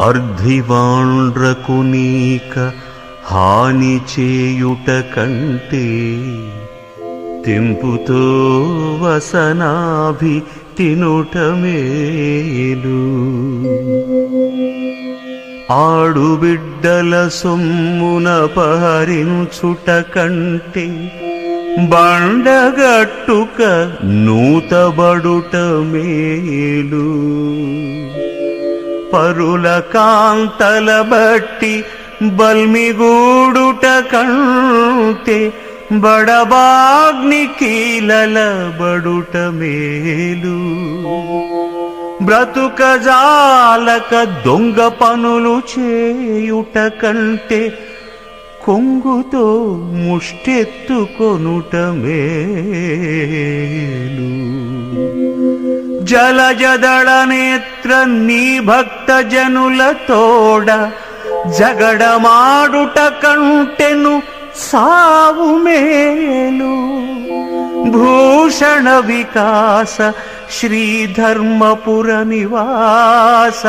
అర్ధివాండ్రకు నీక హాని చేయుట కంటే తెంపుతో వసనాభి తినుట మేలు. ఆడుబిడ్డల సొమ్మున పహరించుట కంటే బండగట్టుక నూతబడుట మేలు. పరుల కాంతల బట్టి బల్మిగూడుట కంటే బడబాగ్ని కీలలబడుట మేలు. బ్రతుకజాలక దొంగ పనులు చేయుట కంటే కొంగుతో ముష్టెత్తుకొనుట మేలు. జలజదళ నేత్ర నీ భక్త జనుల తోడ జగడమాడుట కంటెను సావు మేలు. భూషణ వికాస శ్రీధర్మపుర నివాస